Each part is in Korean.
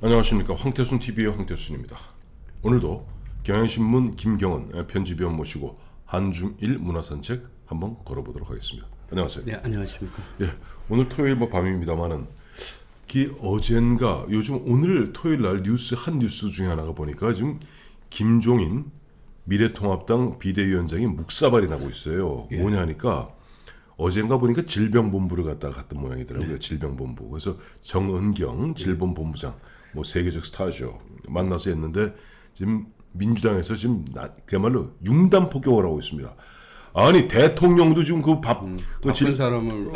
안녕하십니까. 황태순 TV의 황태순입니다. 오늘도 경향신문 김경은 편집위원 모시고 한중일 문화산책 한번 걸어보도록 하겠습니다. 안녕하세요. 네, 안녕하십니까. 예, 오늘 토요일 밤입니다만은 어젠가 요즘 오늘 토요일 날 한 뉴스 중에 하나가 보니까 지금 김종인 미래통합당 비대위원장이 묵사발이 나고 있어요. 예. 뭐냐 하니까 어젠가 보니까 질병본부를 갔던 모양이더라고요. 네. 질병본부. 그래서 정은경 질병본부장, 뭐 세계적 스타죠. 만나서 했는데 지금 민주당에서 지금 그야말로 융단 폭격을 하고 있습니다. 아니 대통령도 지금 바쁜 사람을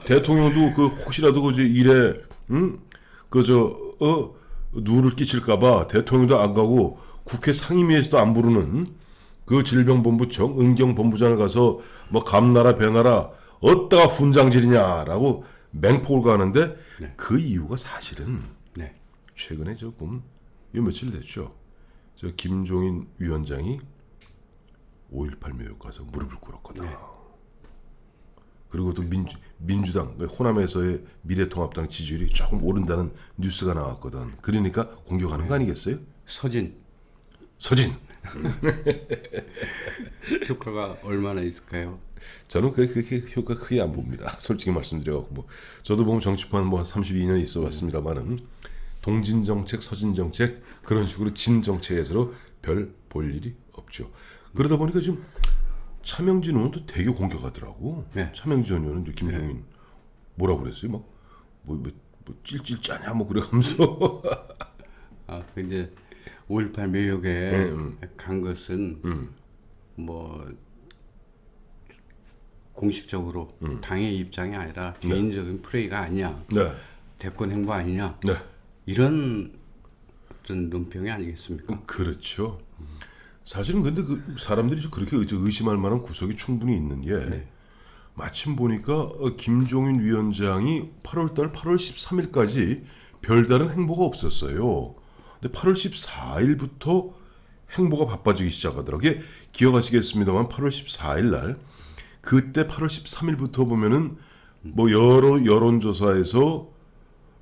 대통령도 혹시라도 일에 누를 끼칠까봐 대통령도 안 가고 국회 상임위에서도 안 부르는 그 질병본부 정은경 본부장을 가서 뭐 감나라 배나라 어디다가 훈장질이냐라고 맹폭을 가는데 네. 그 이유가 사실은 네. 최근에 요 며칠 됐죠. 저 김종인 위원장이 5.18 묘역 가서 무릎을 꿇었거든. 네. 그리고 또 민주당 호남에서의 미래통합당 지지율이 조금 오른다는 뉴스가 나왔거든. 그러니까 공격하는 거 아니겠어요? 서진 효과가 얼마나 있을까요? 저는 그렇게 효과 크게 안 봅니다. 솔직히 말씀드려갖고 저도 보면 정치판 32년 있어봤습니다만은 동진정책, 서진정책 그런 식으로 진정책에서 별 볼 일이 없죠. 그러다 보니까 지금 차명진 의원도 되게 공격하더라고. 네. 차명진 의원은 김종인 네. 뭐라고 그랬어요? 뭐 찔찔 짜냐 그래가면서 이제 5.18 묘역에 간 것은 뭐 공식적으로 당의 입장이 아니라 개인적인 플레이가 아니냐, 네. 대권 행보 아니냐, 네. 이런 어떤 논평이 아니겠습니까? 그렇죠. 사실은 근데 사람들이 그렇게 의심할 만한 구석이 충분히 있는 게 네. 마침 보니까 김종인 위원장이 8월 13일까지 별다른 행보가 없었어요. 근데 8월 14일부터 행보가 바빠지기 시작하더라고요. 기억하시겠습니다만 8월 14일 날 그때 8월 13일부터 보면은 뭐 여러 여론조사에서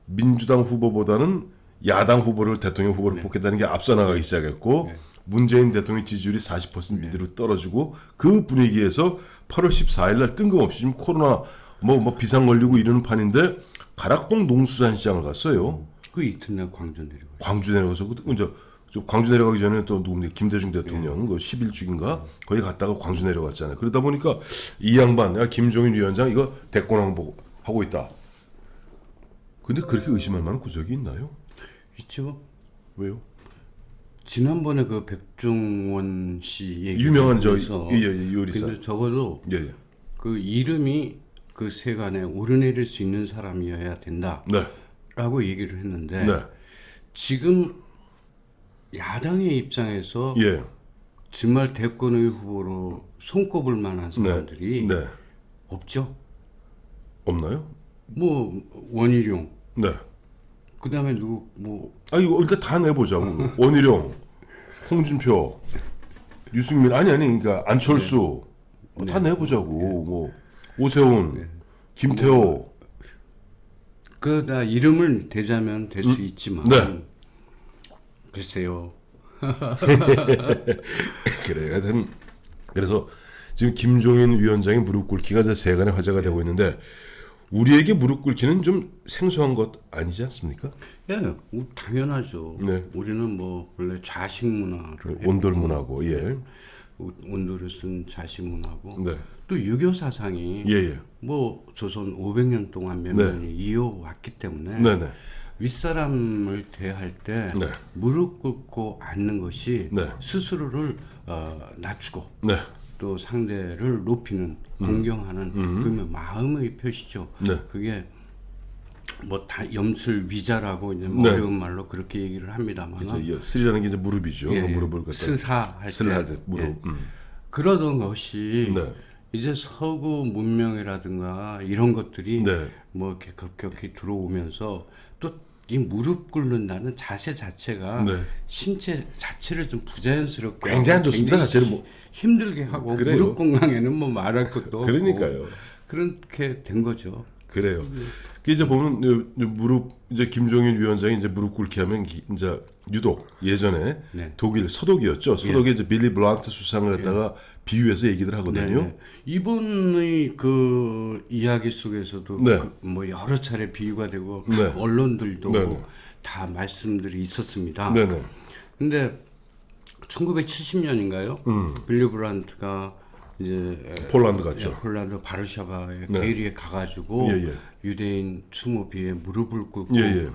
민주당 후보보다는 야당 후보를 대통령 후보를 네. 뽑겠다는 게 앞서 나가기 시작했고 네. 문재인 대통령 지지율이 40% 밑으로 떨어지고 그 분위기에서 8월 14일 날 뜬금없이 지금 코로나 뭐 비상 걸리고 이러는 판인데 가락동 농수산시장을 갔어요. 그 이튿날 광주 내려가서 이제 광주 내려가기 전에 또 누굽니까 김대중 대통령 그 10일죽인가 거기 갔다가 광주 내려갔잖아요. 그러다 보니까 이 양반 김종인 위원장 이거 대권 항복하고 있다. 근데 그렇게 의심할 만한 구석이 있나요? 있죠. 왜요? 지난번에 그 백종원 씨 얘기 유명한 요리사. 근데 적어도 예. 그 이름이 그 세간에 오르내릴 수 있는 사람이어야 된다. 네. 라고 얘기를 했는데 네. 지금 야당의 입장에서 예. 정말 대권의 후보로 손꼽을 만한 사람들이 네. 네. 없죠. 없나요? 뭐 원희룡. 네. 그다음에 누구 이거 일단 다 내보자고. 원희룡, 홍준표, 유승민 그러니까 안철수 네. 다 내보자고. 네. 뭐 오세훈, 네. 김태호. 다 이름을 대자면 될 수 있지만 네. 글쎄요. 그래. 그래서 지금 김종인 위원장의 무릎 꿇기가 세간의 화제가 되고 있는데 우리에게 무릎 꿇기는 좀 생소한 것 아니지 않습니까? 예, 당연하죠. 네. 우리는 원래 좌식 문화를 온돌 문화고, 예. 온돌을 쓴 좌식 문화고, 네. 또 유교 사상이 조선 500년 동안 몇 년이 이어왔기 때문에 네네. 윗사람을 대할 때 네. 무릎 꿇고 앉는 것이 네. 스스로를 낮추고 네. 또 상대를 높이는 공경하는 그러면 마음의 표시죠. 네. 그게 다 염술위자라고 이제 네. 어려운 말로 그렇게 얘기를 합니다만. 그렇죠. 슬이라는 게 이제 무릎이죠. 예, 무릎을 슬할 때 무릎. 예. 그러던 것이 네. 이제 서구 문명이라든가 이런 것들이 네. 이렇게 급격히 들어오면서 또 이 무릎 꿇는다는 자세 자체가 네. 신체 자체를 좀 부자연스럽게 굉장히 안 좋습니다. 자체는 힘들게 하고 그래요. 무릎 건강에는 말할 것도 없고 그러니까요. 그렇게 된 거죠. 그래요. 그 이제 보면 이제 김종인 위원장이 이제 무릎 꿇게 하면 이제 유독 예전에 네. 독일 서독이었죠. 서독에 예. 이제 빌리 블란트 수상을 갖다가 비유해서 얘기들 하거든요. 네. 이분의 그 이야기 속에서도 네. 뭐 여러 차례 비유가 되고 네. 각 언론들도 네. 다 말씀들이 있었습니다. 네네. 근데 1970년인가요? 빌리 브란트가 이제 폴란드 갔죠. 폴란드 바르샤바에 네. 게이리에 가가지고 예, 예. 유대인 추모비에 무릎을 꿇고 예, 예.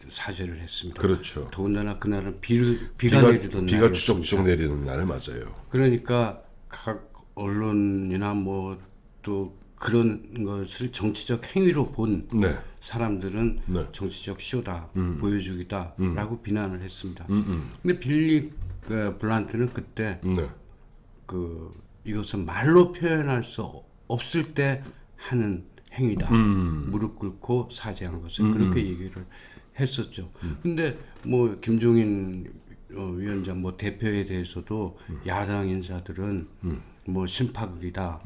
사죄를 했습니다. 그렇죠. 더군다나 그날은 비가 내리던 비가 날이었습니다. 추적추적 내리는 날 맞아요. 그러니까 각 언론이나 뭐 또 그런 것을 정치적 행위로 본 네. 사람들은 네. 정치적 쇼다, 보여주기다라고 비난을 했습니다. 근데 빌리 블란트는 그때 네. 그 이것은 말로 표현할 수 없을 때 하는 행위다. 무릎 꿇고 사죄한 것을 그렇게 얘기를 했었죠. 근데 뭐 김종인 위원장 뭐 대표에 대해서도 야당 인사들은 뭐 심파극이다.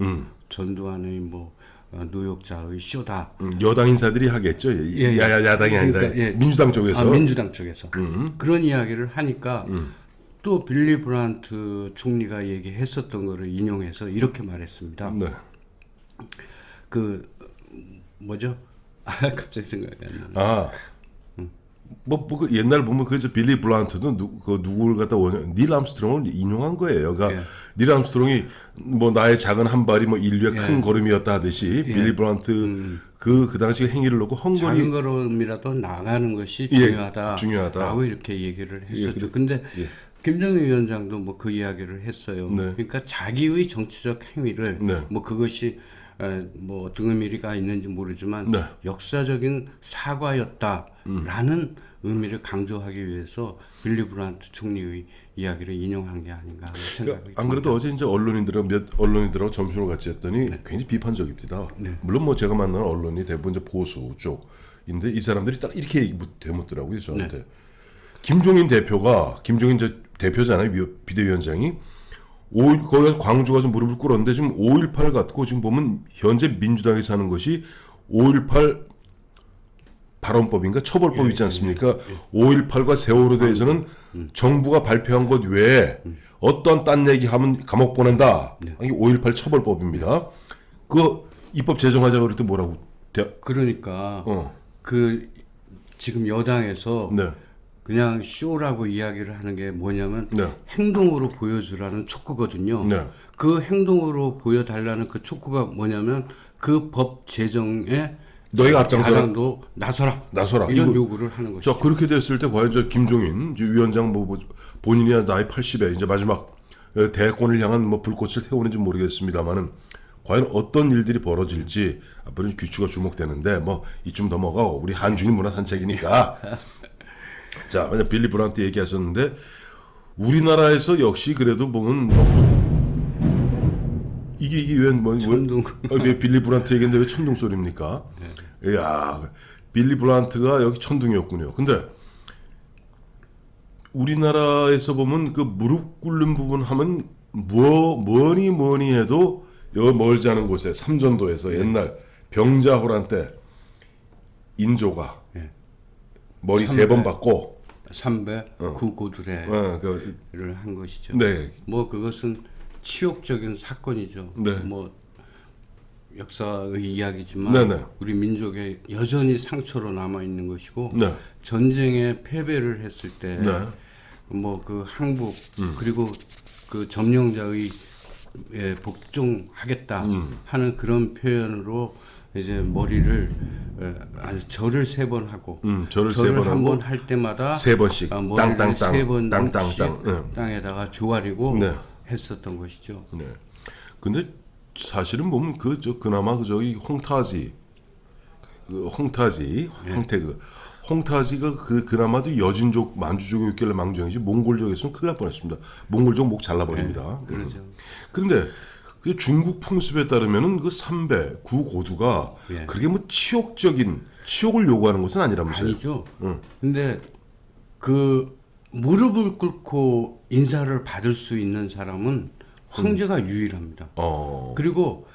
전두환의 뭐 노역자의 쇼다. 여당 인사들이 하겠죠. 예. 야당이 아니라 그러니까, 예. 민주당 쪽에서. 민주당 쪽에서 그런 이야기를 하니까 또 빌리 브란트 총리가 얘기했었던 거를 인용해서 이렇게 말했습니다. 네. 그 뭐죠? 갑자기 생각이 안 나네. 그 옛날 보면 그 빌리 블란트도 누구를 갖다 닐 암스트롱을 인용한 거예요. 그러니까 예. 닐 암스트롱이 뭐 나의 작은 한 발이 뭐 인류의 큰 걸음이었다 하듯이 빌리 블란트 그 당시 행위를 놓고 헝거리 작은 걸음이라도 나가는 것이 예, 중요하다. 중요하다. 라고 이렇게 얘기를 했었죠. 예, 근데 예. 김정일 위원장도 뭐 그 이야기를 했어요. 네. 그러니까 자기의 정치적 행위를 네. 뭐 그것이 뭐 어떤 의미가 있는지 모르지만 네. 역사적인 사과였다라는 의미를 강조하기 위해서 빌리 브란트 총리의 이야기를 인용한 게 아닌가 하는 생각이 안 그래도 어제 이제 언론인들하고 점심을 같이 했더니 굉장히 비판적입니다. 물론 뭐 제가 만나는 언론이 대부분 이제 보수 쪽인데 이 사람들이 딱 이렇게 되묻더라고요 저한테. 김종인 이제 대표잖아요 비대위원장이. 거기 광주 가서 무릎을 꿇었는데 지금 5.18 갖고 지금 보면 현재 민주당에서 하는 것이 5.18 발언법인가 처벌법 있지 않습니까? 5.18과 세월호에 대해서는 정부가 발표한 것 외에 어떤 딴 얘기하면 감옥 보낸다. 이게 5.18 처벌법입니다. 그 입법 제정하자고 그랬더니 뭐라고? 그러니까 그 지금 여당에서 네. 그냥 쇼라고 이야기를 하는 게 뭐냐면 네. 행동으로 보여주라는 촉구거든요. 네. 그 행동으로 보여달라는 그 촉구가 뭐냐면 그 법 제정에 너희가 앞장서라. 야당도 나서라. 이런 이거, 요구를 하는 것이죠. 자 그렇게 됐을 때 과연 저 김종인 위원장 뭐 본인이 나이 80에 이제 마지막 대권을 향한 뭐 불꽃을 태우는지 모르겠습니다만은 과연 어떤 일들이 벌어질지 앞으로는 귀추가 주목되는데 뭐 이쯤 넘어가고 우리 한중일 문화 산책이니까. 자, 만약 빌리 브란트 얘기하셨는데 우리나라에서 역시 그래도 보면 이게 왜 빌리 브란트 얘기인데 왜 천둥 소리입니까? 네. 이야, 빌리 브란트가 여기 천둥이었군요. 근데 우리나라에서 보면 그 무릎 꿇는 부분 하면 뭐니 해도 여 멀지 않은 곳에 삼전도에서 옛날 병자호란 때 인조가 머리 3번 받고 삼배 구고두레를 한 것이죠. 네. 뭐 그것은 치욕적인 사건이죠. 네. 뭐 역사의 이야기지만 네네. 우리 민족에 여전히 상처로 남아 있는 것이고 네. 전쟁에 패배를 했을 때 뭐 그 항복 그리고 그 점령자의 복종하겠다 하는 그런 표현으로 이제 머리를 절을 3번 하고 절을 한 번 할 때마다 3번씩 땅땅땅 3번씩 땅땅땅 땅에다가 조아리고 했었던 것이죠. 네. 근데 사실은 보면 그나마 저기 홍타지가 그나마도 여진족 만주족이 있길래 망정이지 몽골족에서는 큰일 날 뻔했습니다. 몽골족 목 잘라버립니다. 네, 그렇죠. 그런데 그 중국 풍습에 따르면은 그 삼배 구고두가 그렇게 뭐 치욕을 요구하는 것은 아니라면서요. 아니죠. 근데 그 무릎을 꿇고 인사를 받을 수 있는 사람은 황제가 유일합니다. 그리고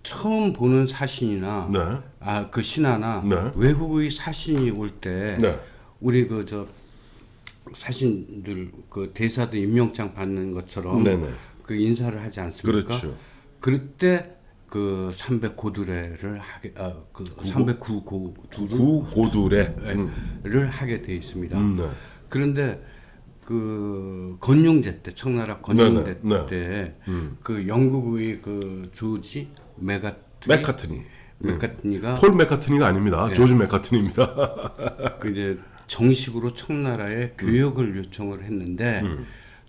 처음 보는 사신이나 네. 그 신하나 네. 외국의 사신이 올 때 네. 우리 그 저 사신들 그 대사도 임명장 받는 것처럼 네네. 그 인사를 하지 않습니까? 그렇죠. 그때 그 309두레를 하게 그 309고두를 고두레를 하게 돼 있습니다. 네. 그런데 그 건용제 때 청나라 건용제 네네. 때 그 영국의 그 조지 맥카트니가 폴 맥카트니가 아닙니다. 네. 조지 맥카트니입니다. 그 이제 정식으로 청나라에 교역을 요청을 했는데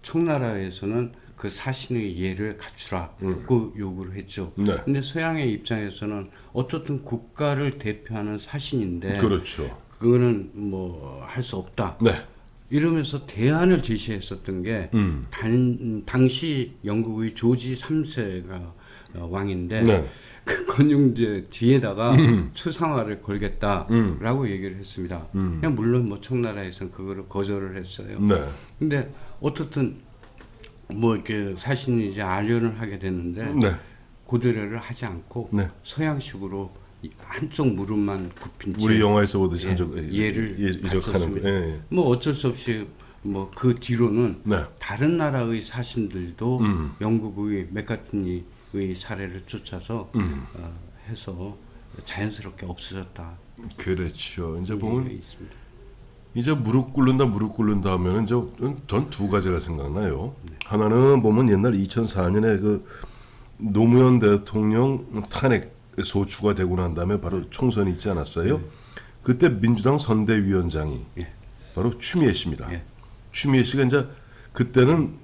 청나라에서는 그 사신의 예를 갖추라고 요구를 했죠. 네. 근데 서양의 입장에서는 어떻든 국가를 대표하는 사신인데 그렇죠. 그거는 뭐 할 수 없다. 네. 이러면서 대안을 제시했었던 게 당시 영국의 조지 3세가 왕인데 네. 그 건용제 뒤에다가 추상화를 걸겠다라고 얘기를 했습니다. 그냥 물론 뭐 청나라에서는 그거를 거절을 했어요. 네. 근데 어떻든 뭐 이렇게 사신이 이제 아련을 하게 됐는데 네. 고대례를 하지 않고 네. 서양식으로 한쪽 무릎만 굽힌 채 우리 영화에서 보듯이 예를 이적하는 거. 예. 뭐 어쩔 수 없이 뭐 그 뒤로는 네. 다른 나라의 사신들도 영국의 맥카트니의 사례를 쫓아서 해서 자연스럽게 없어졌다. 그렇죠. 이제 보면 있습니다. 이제 무릎 꿇는다 하면은 전 두 가지가 생각나요. 하나는 보면 옛날 2004년에 그 노무현 대통령 탄핵 소추가 되고 난 다음에 바로 총선이 있지 않았어요. 그때 민주당 선대위원장이 바로 추미애 씨입니다. 추미애 씨가 이제 그때는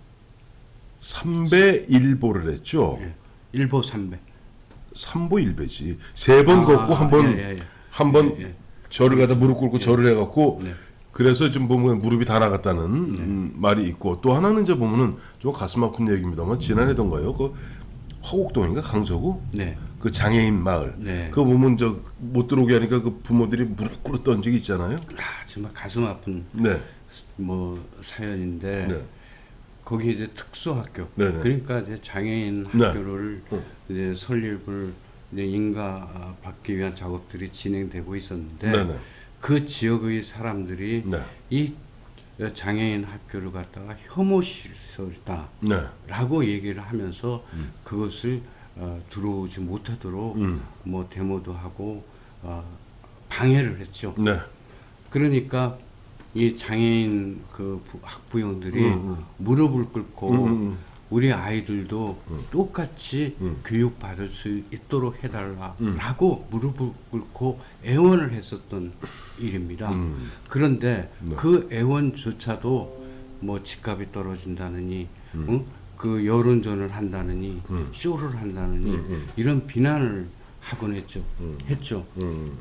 3배 1보를 했죠. 1보 3배. 3보 1배지. 세 번 걷고 한 번 절을 가다 무릎 꿇고 절을 해갖고 그래서 지금 보면 무릎이 다 나갔다는 말이 있고 또 하나는 이제 보면은 좀 가슴 아픈 얘기입니다만 지난해던가요. 그 화곡동인가 강서구 그 장애인 마을 그거 보면 못 들어오게 하니까 그 부모들이 무릎 꿇었던 적이 있잖아요. 정말 가슴 아픈 뭐 사연인데 거기 이제 특수학교 그러니까 이제 장애인 학교를 이제 설립을 이제 인가 받기 위한 작업들이 진행되고 있었는데 그 지역의 사람들이 이 장애인 학교를 갖다가 혐오 시설이다라고 얘기를 하면서 그것을 들어오지 못하도록 뭐 데모도 하고 방해를 했죠. 그러니까 이 장애인 그 학부형들이 무릎을 꿇고 우리 아이들도 똑같이 교육받을 수 있도록 해달라라고 무릎을 꿇고 애원을 했었던 일입니다. 그런데 그 애원조차도 뭐 집값이 떨어진다느니 그 여론전을 한다느니 쇼를 한다느니 이런 비난을 하곤 했죠.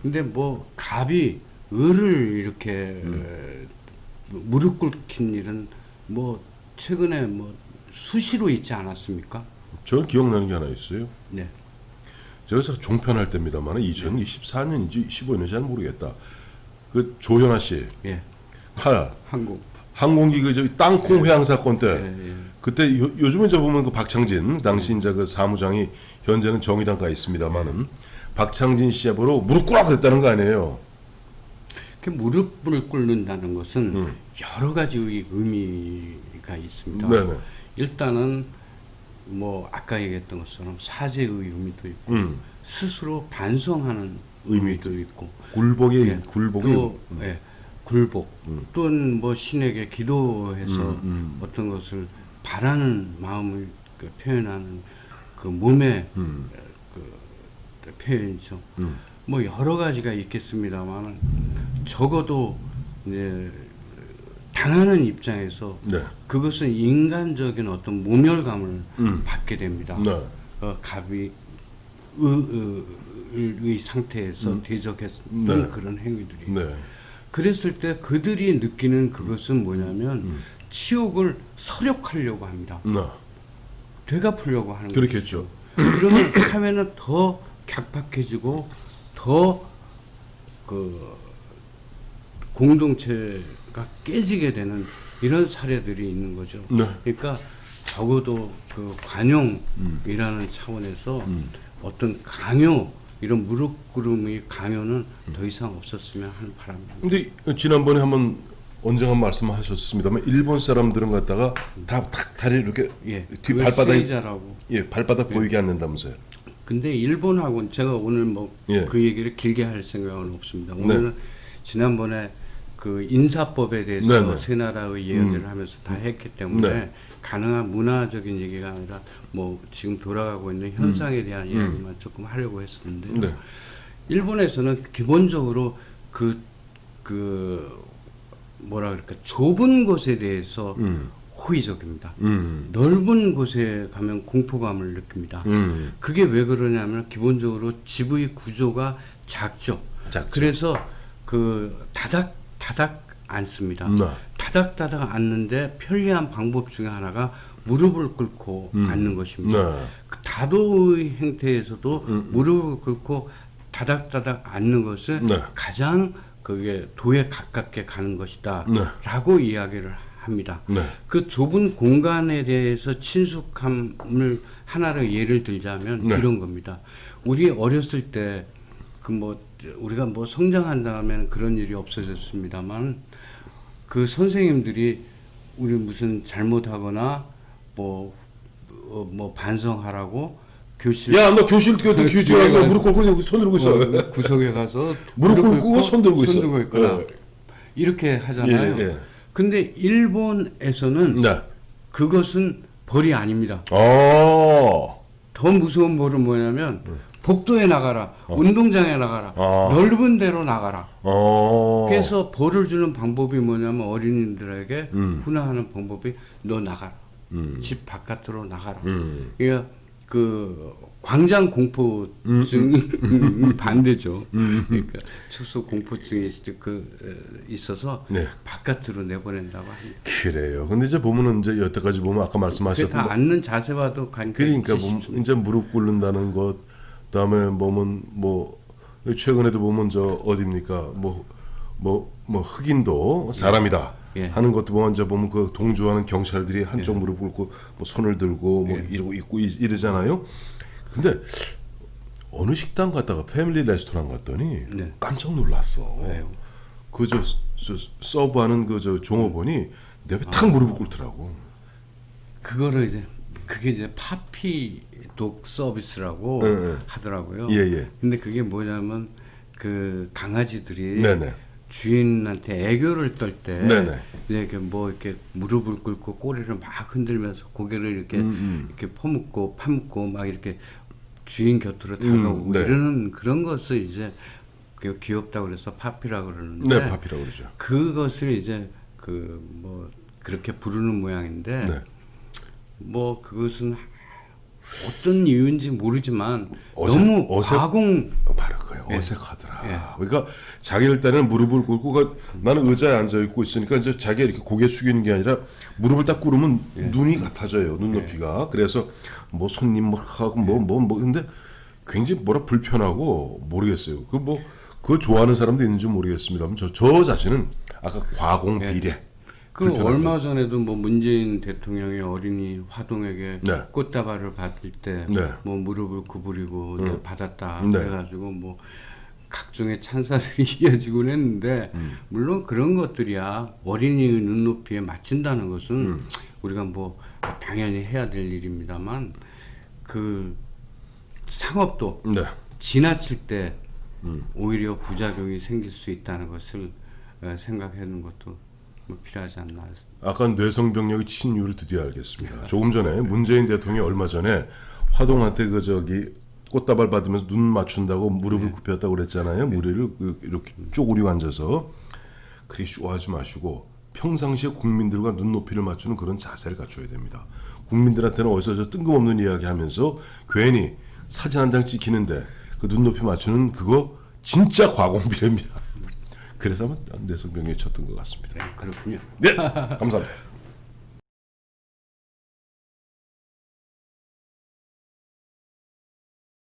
근데 뭐 갑이 을을 이렇게 무릎 꿇힌 일은 뭐 최근에 뭐 수시로 있지 않았습니까? 저는 기억나는 게 하나 있어요. 제가 종편할 때입니다만 2014년인지 15년인지 잘 모르겠다. 그 조현아 씨, 항공기 그 저기 땅콩 회항 사건 때 그때 요즘에 저 보면 그 박창진 당시 이제 그 사무장이 현재는 정의당가 있습니다만은 박창진 씨 앞으로 무릎 꿇어 그랬다는 거 아니에요. 그 무릎을 꿇는다는 것은 여러 가지의 의미가 있습니다. 일단은 뭐 아까 얘기했던 것처럼 사죄의 의미도 있고 스스로 반성하는 의미도 있고 굴복의 굴복 또는 뭐 신에게 기도해서 어떤 것을 바라는 마음을 표현하는 그 몸의 그 표현이죠. 뭐 여러 가지가 있겠습니다만 적어도 이제 당하는 입장에서 그것은 인간적인 어떤 모멸감을 받게 됩니다. 갑이 의 상태에서 대적했던 그런 행위들이. 그랬을 때 그들이 느끼는 그것은 뭐냐면 치욕을 서력하려고 합니다. 되갚으려고 하는 거죠. 그렇겠죠. 그러면 사회는 더 격박해지고 더 그 공동체가 깨지게 되는 이런 사례들이 있는 거죠. 그러니까 적어도 그 관용이라는 차원에서 어떤 강요 이런 무릎 꿇음의 강요는 더 이상 없었으면 하는 바람입니다. 근데 지난번에 한번 언젠가 말씀하셨습니다만 일본 사람들은 갖다가 탁 다리 이렇게 예, 뒤 그걸 발바닥 세이자라고. 발바닥 보이게 않는다면서요. 근데 일본하고는 제가 오늘 뭐 그 얘기를 길게 할 생각은 없습니다. 오늘은 지난번에 그 인사법에 대해서 세 나라의 이야기를 하면서 다 했기 때문에 가능한 문화적인 얘기가 아니라 뭐 지금 돌아가고 있는 현상에 대한 이야기만 조금 하려고 했었는데 일본에서는 기본적으로 그 뭐라 그럴까 좁은 곳에 대해서 호의적입니다. 넓은 곳에 가면 공포감을 느낍니다. 그게 왜 그러냐면 기본적으로 집의 구조가 작죠. 그래서 그 다닥 앉습니다. 다닥 앉는데 편리한 방법 중에 하나가 무릎을 꿇고 앉는 것입니다. 그 다도의 행태에서도 무릎을 꿇고 다닥 앉는 것은 가장 그게 도에 가깝게 가는 것이다 라고 이야기를 합니다. 그 좁은 공간에 대해서 친숙함을 하나를 예를 들자면 이런 겁니다. 우리 어렸을 때 그 뭐 우리가 뭐 성장한 다음에는 그런 일이 없어졌습니다만 그 선생님들이 우리 무슨 잘못하거나 뭐 반성하라고 교실 너 교실 가서 무릎 꿇고 손 들고 있어. 구석에 가서 무릎 꿇고 손 들고 있어. 있거나 이렇게 하잖아요. 근데 일본에서는 그것은 벌이 아닙니다. 더 무서운 벌은 뭐냐면 복도에 나가라, 운동장에 나가라, 넓은 데로 나가라. 그래서 벌을 주는 방법이 뭐냐면 어린이들에게 훈화하는 방법이 너 나가라, 집 바깥으로 나가라. 그러니까 그 광장 공포증 반대죠. 그러니까 축소 공포증이 있어서 바깥으로 내보낸다고 합니다. 그래요. 근데 이제 보면은 이제 여태까지 보면 아까 말씀하셨던 다 앉는 자세와도 관계. 그러니까 이제 무릎 꿇는다는 것, 그다음에 보면 뭐 최근에도 보면 저 어디입니까? 뭐 흑인도 사람이다. 하는 것도 먼저 보면 그 동조하는 경찰들이 한쪽 무릎 꿇고 뭐 손을 들고 뭐 이러고 있고 이러잖아요. 근데 어느 식당 갔다가 패밀리 레스토랑 갔더니 깜짝 놀랐어. 그 저 서브하는 그 저 종업원이 내 앞에 탁 무릎을 꿇더라고. 그거를 그게 이제 파피독 서비스라고 하더라고요. 근데 그게 뭐냐면 그 강아지들이 주인한테 애교를 떨 때 이렇게 뭐 이렇게 무릎을 꿇고 꼬리를 막 흔들면서 고개를 이렇게 퍼묻고 파묻고 막 이렇게 주인 곁으로 다가오고 이러는 그런 것을 이제 귀엽다고 그래서 파피라고 그러는데 파피라고 그러죠. 그것을 이제 그 뭐 그렇게 부르는 모양인데 뭐 그것은 어떤 이유인지 모르지만 너무 과공 바로 그거예요. 어색하더라. 그러니까 자기를 때는 무릎을 꿇고 나는 의자에 앉아 있고 있으니까 이제 자기가 이렇게 고개 숙이는 게 아니라 무릎을 딱 꿇으면 눈이 같아져요. 눈높이가. 그래서 뭐 손님 뭐 하고 뭐 근데 굉장히 뭐라 불편하고 모르겠어요. 그거 좋아하는 사람도 있는지 모르겠습니다만 저 자신은 아까 과공 비례. 그 얼마 전에도 뭐 문재인 대통령이 어린이 화동에게 꽃다발을 받을 때 뭐 무릎을 구부리고 받았다 그래가지고 뭐 각종의 찬사들이 이어지곤 했는데 물론 그런 것들이야 어린이의 눈높이에 맞춘다는 것은 우리가 뭐 당연히 해야 될 일입니다만 그 상업도 지나칠 때 오히려 부작용이 생길 수 있다는 것을 생각하는 것도 필요하지 않나. 아까 뇌성병력의 친유를 드디어 알겠습니다. 조금 전에 문재인 대통령이 얼마 전에 화동한테 꽃다발 받으면서 눈 맞춘다고 무릎을 굽혔다고 그랬잖아요. 무리를 이렇게 쪼그리고 앉아서. 그렇게 쇼하지 마시고 평상시에 국민들과 눈높이를 맞추는 그런 자세를 갖춰야 됩니다. 국민들한테는 어디서 저 뜬금없는 이야기하면서 괜히 사진 한 장 찍히는데 그 눈높이 맞추는 그거 진짜 과공비례입니다. 그래서 뇌성병력이 쳤던 것 같습니다. 그렇군요. 네, 감사합니다.